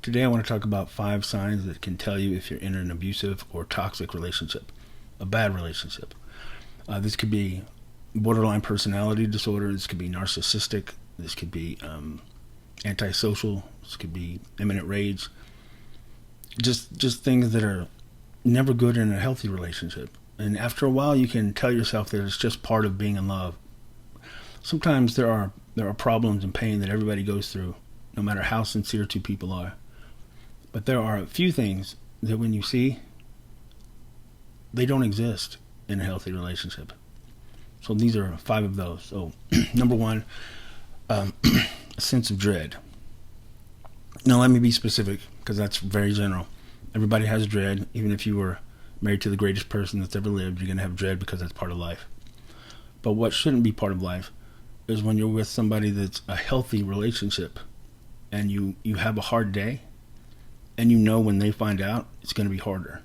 Today I want to talk about 5 signs that can tell you if you're in an abusive or toxic relationship, a bad relationship. This could be borderline personality disorder. This could be narcissistic. This could be antisocial. This could be imminent rage. Just things that are never good in a healthy relationship. And after a while, you can tell yourself that it's just part of being in love. Sometimes there are problems and pain that everybody goes through, no matter how sincere two people are. But there are a few things that when you see, they don't exist in a healthy relationship. So these are 5 of those. So number 1, a sense of dread. Now let me be specific, because that's very general. Everybody has dread. Even if you were married to the greatest person that's ever lived, you're going to have dread because that's part of life. But what shouldn't be part of life is when you're with somebody that's a healthy relationship and you have a hard day and you know when they find out it's going to be harder.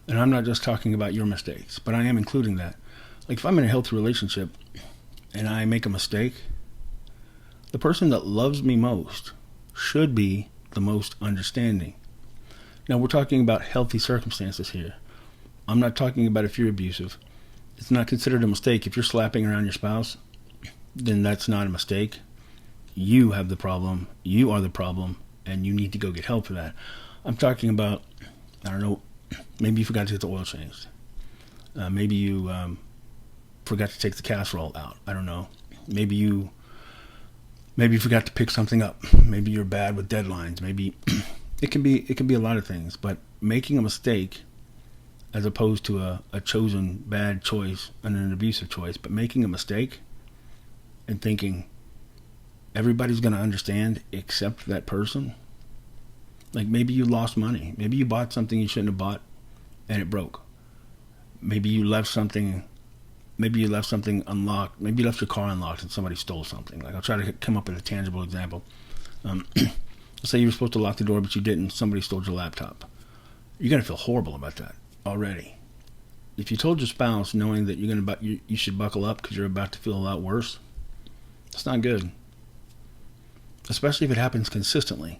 And I'm not just talking about your mistakes, but I am including that. Like if I'm in a healthy relationship and I make a mistake, the person that loves me most should be the most understanding. Now we're talking about healthy circumstances here. I'm not talking about if you're abusive. It's not considered a mistake. If you're slapping around your spouse, then that's not a mistake. You have the problem. You are the problem, and you need to go get help for that. I'm talking about, I don't know, maybe you forgot to get the oil changed. Maybe you forgot to take the casserole out. I don't know. Maybe you forgot to pick something up. Maybe you're bad with deadlines. Maybe it can be a lot of things. But making a mistake, as opposed to a chosen bad choice and an abusive choice, but making a mistake and thinking everybody's going to understand except that person. Like maybe you lost money. Maybe you bought something you shouldn't have bought and it broke. Maybe you left something unlocked. Maybe you left your car unlocked and somebody stole something. Like I'll try to come up with a tangible example. Let's say you were supposed to lock the door but you didn't. Somebody stole your laptop. You're going to feel horrible about that already. If you told your spouse knowing that you should buckle up because you're about to feel a lot worse, it's not good. Especially if it happens consistently.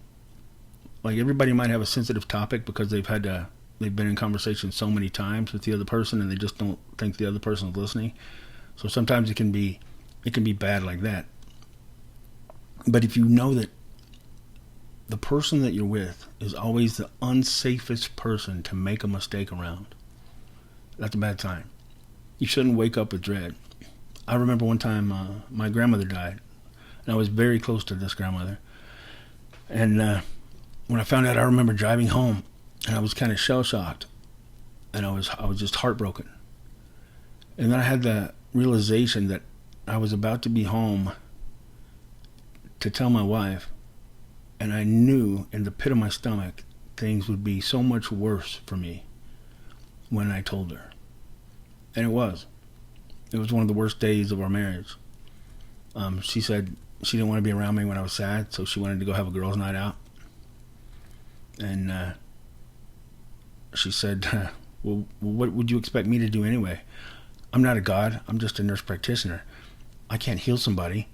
Like everybody might have a sensitive topic because they've been in conversation so many times with the other person and they just don't think the other person is listening. So sometimes it can be bad like that. But if you know that the person that you're with is always the unsafest person to make a mistake around, that's a bad sign. You shouldn't wake up with dread. I remember one time my grandmother died, and I was very close to this grandmother. And when I found out, I remember driving home, and I was kind of shell-shocked, and I was just heartbroken. And then I had the realization that I was about to be home to tell my wife, and I knew in the pit of my stomach things would be so much worse for me when I told her. And it was. It was one of the worst days of our marriage. She said she didn't want to be around me when I was sad, so she wanted to go have a girls' night out. And she said, well, what would you expect me to do anyway? I'm not a god. I'm just a nurse practitioner. I can't heal somebody.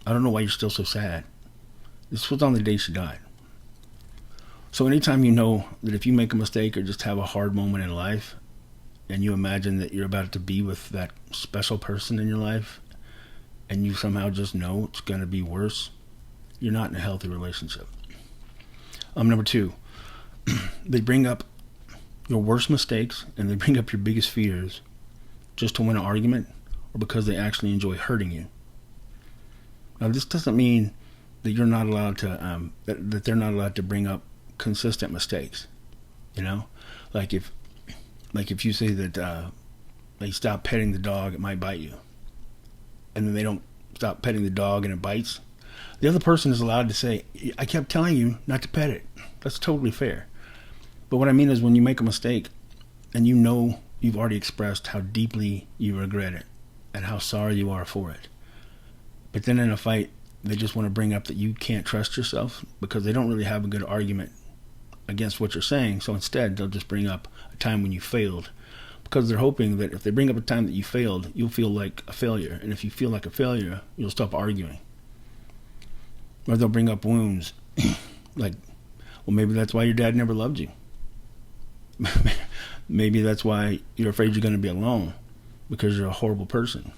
I don't know why you're still so sad. This was on the day she died. So anytime you know that if you make a mistake or just have a hard moment in life, and you imagine that you're about to be with that special person in your life, and you somehow just know it's going to be worse, you're not in a healthy relationship. Number 2, they bring up your worst mistakes and they bring up your biggest fears just to win an argument or because they actually enjoy hurting you. Now, this doesn't mean that you're not allowed to, that they're not allowed to bring up consistent mistakes. You know, like if you say that they stop petting the dog, it might bite you, and then they don't stop petting the dog and it bites, the other person is allowed to say, I kept telling you not to pet it. That's totally fair. But what I mean is when you make a mistake and you know you've already expressed how deeply you regret it and how sorry you are for it, but then in a fight they just want to bring up that you can't trust yourself because they don't really have a good argument against what you're saying. So instead they'll just bring up a time when you failed, because they're hoping that if they bring up a time that you failed, you'll feel like a failure. And if you feel like a failure, you'll stop arguing. Or they'll bring up wounds. Like Well, maybe that's why your dad never loved you. Maybe that's why you're afraid you're going to be alone, because you're a horrible person.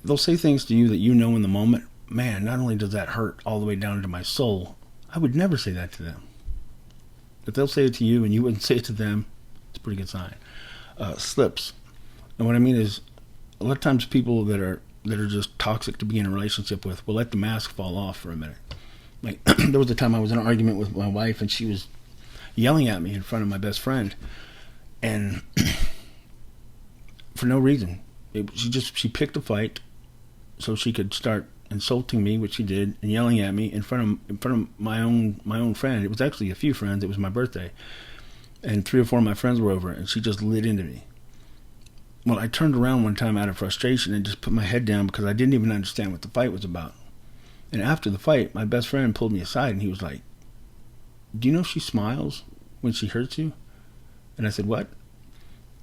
They'll say things to you that you know in the moment, man, not only does that hurt all the way down into my soul, I would never say that to them. If they'll say it to you and you wouldn't say it to them, it's a pretty good sign. Slips. And what I mean is, a lot of times people that are just toxic to be in a relationship with will let the mask fall off for a minute. Like, there was a time I was in an argument with my wife, and she was yelling at me in front of my best friend, and for no reason. She picked a fight so she could start insulting me, which she did, and yelling at me in front of my own friend. It was actually a few friends. It was my birthday, and 3 or 4 of my friends were over, and she just lit into me. Well, I turned around one time out of frustration and just put my head down because I didn't even understand what the fight was about. And after the fight, my best friend pulled me aside and he was like, "Do you know she smiles when she hurts you?" And I said, "What?"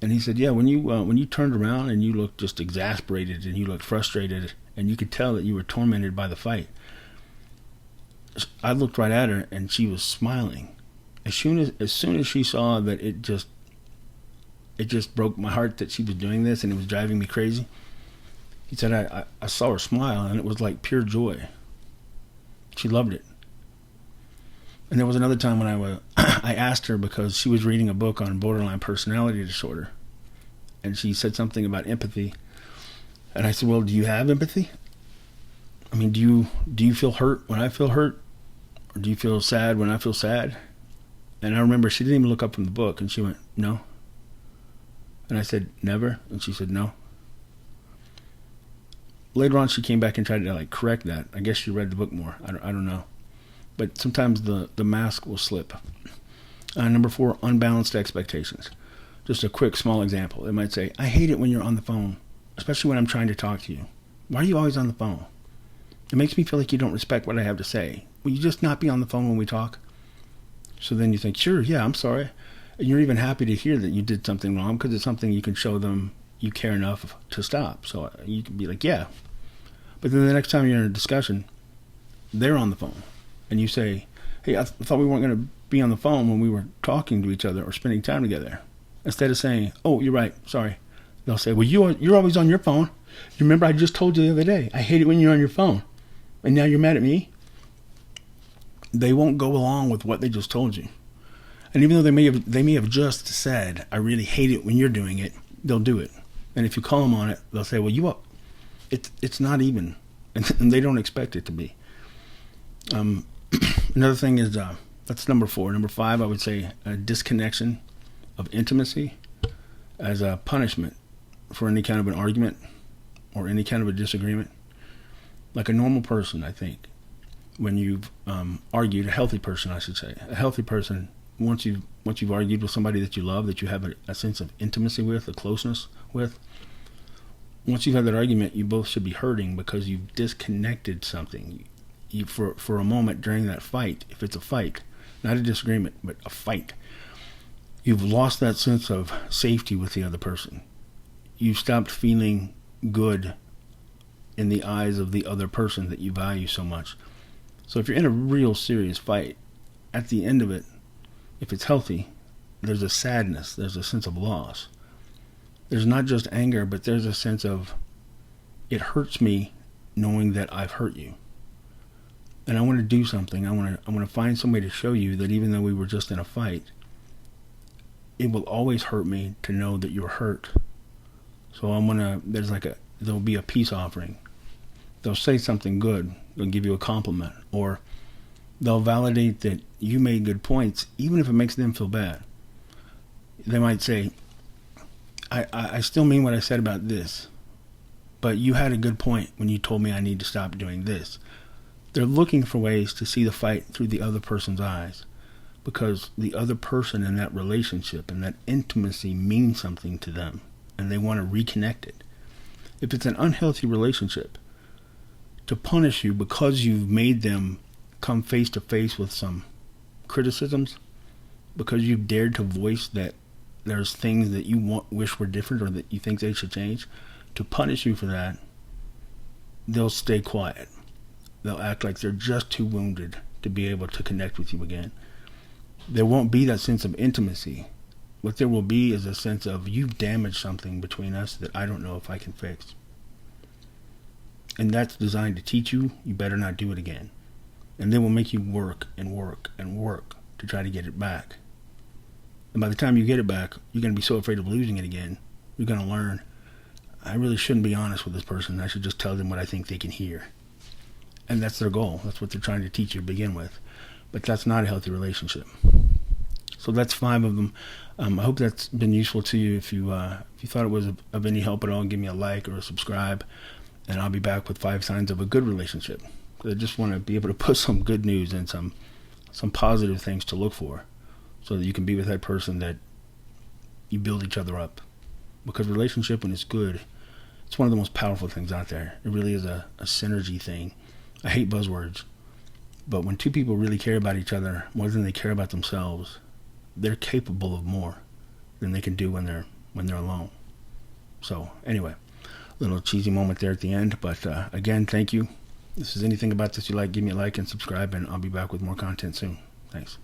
And he said, "Yeah, when you turned around and you looked just exasperated and you looked frustrated and you could tell that you were tormented by the fight." I looked right at her and she was smiling. As soon as she saw that it just broke my heart that she was doing this and it was driving me crazy. He said, I saw her smile and it was like pure joy. She loved it. And there was another time when I asked her, because she was reading a book on borderline personality disorder, and she said something about empathy. And I said, "Well, do you have empathy? I mean, do you feel hurt when I feel hurt? Or do you feel sad when I feel sad?" And I remember she didn't even look up from the book, and she went, "No." And I said, "Never?" And she said, "No." Later on, she came back and tried to correct that. I guess she read the book more. I don't know. But sometimes the mask will slip. Number 4, unbalanced expectations. Just a quick, small example. It might say, "I hate it when you're on the phone, especially when I'm trying to talk to you. Why are you always on the phone? It makes me feel like you don't respect what I have to say. Will you just not be on the phone when we talk?" So then you think, "Sure, yeah, I'm sorry." And you're even happy to hear that you did something wrong because it's something you can show them you care enough to stop. So you can be like, "Yeah." But then the next time you're in a discussion, they're on the phone. And you say, "Hey, I thought we weren't going to be on the phone when we were talking to each other or spending time together." Instead of saying, "Oh, you're right, sorry," they'll say, "Well, you're always on your phone. You remember I just told you the other day, I hate it when you're on your phone. And now you're mad at me?" They won't go along with what they just told you. And even though they may have just said, "I really hate it when you're doing it," they'll do it. And if you call them on it, they'll say, "Well, it's not even," and they don't expect it to be. Another thing is, that's number 4. Number 5, I would say a disconnection of intimacy as a punishment for any kind of an argument or any kind of a disagreement. Like a normal person, I think, when you've argued, a healthy person, I should say, a healthy person, once you've argued with somebody that you love, that you have a sense of intimacy with, a closeness with, once you've had that argument, you both should be hurting because you've disconnected something. You for a moment during that fight, if it's a fight, not a disagreement, but a fight, you've lost that sense of safety with the other person. You've stopped feeling good in the eyes of the other person that you value so much. So if you're in a real serious fight, at the end of it, if it's healthy, there's a sadness, there's a sense of loss. There's not just anger, but there's a sense of, it hurts me knowing that I've hurt you. And I want to do something. I want to find some way to show you that even though we were just in a fight, it will always hurt me to know that you're hurt. So there'll be a peace offering. They'll say something good. They'll give you a compliment, or they'll validate that you made good points, even if it makes them feel bad. They might say, I still mean what I said about this, but you had a good point when you told me I need to stop doing this. They're looking for ways to see the fight through the other person's eyes, because the other person in that relationship and that intimacy means something to them, and they want to reconnect it. If it's an unhealthy relationship, to punish you because you've made them come face to face with some criticisms, because you've dared to voice that there's things that you wish were different or that you think they should change, to punish you for that, they'll stay quiet. They'll act like they're just too wounded to be able to connect with you again. There won't be that sense of intimacy. What there will be is a sense of, you've damaged something between us that I don't know if I can fix. And that's designed to teach you, you better not do it again. And then we'll make you work and work and work to try to get it back. And by the time you get it back, you're going to be so afraid of losing it again. You're going to learn, I really shouldn't be honest with this person. I should just tell them what I think they can hear. And that's their goal. That's what they're trying to teach you to begin with. But that's not a healthy relationship. So that's 5 of them. I hope that's been useful to you. If you thought it was of any help at all, give me a like or a subscribe. And I'll be back with 5 signs of a good relationship. I just want to be able to put some good news and some positive things to look for, so that you can be with that person, that you build each other up. Because relationship, when it's good, it's one of the most powerful things out there. It really is a synergy thing. I hate buzzwords, but when 2 people really care about each other more than they care about themselves, they're capable of more than they can do when they're alone. So anyway, little cheesy moment there at the end, but again, thank you. If there's anything about this you like, give me a like and subscribe, and I'll be back with more content soon. Thanks.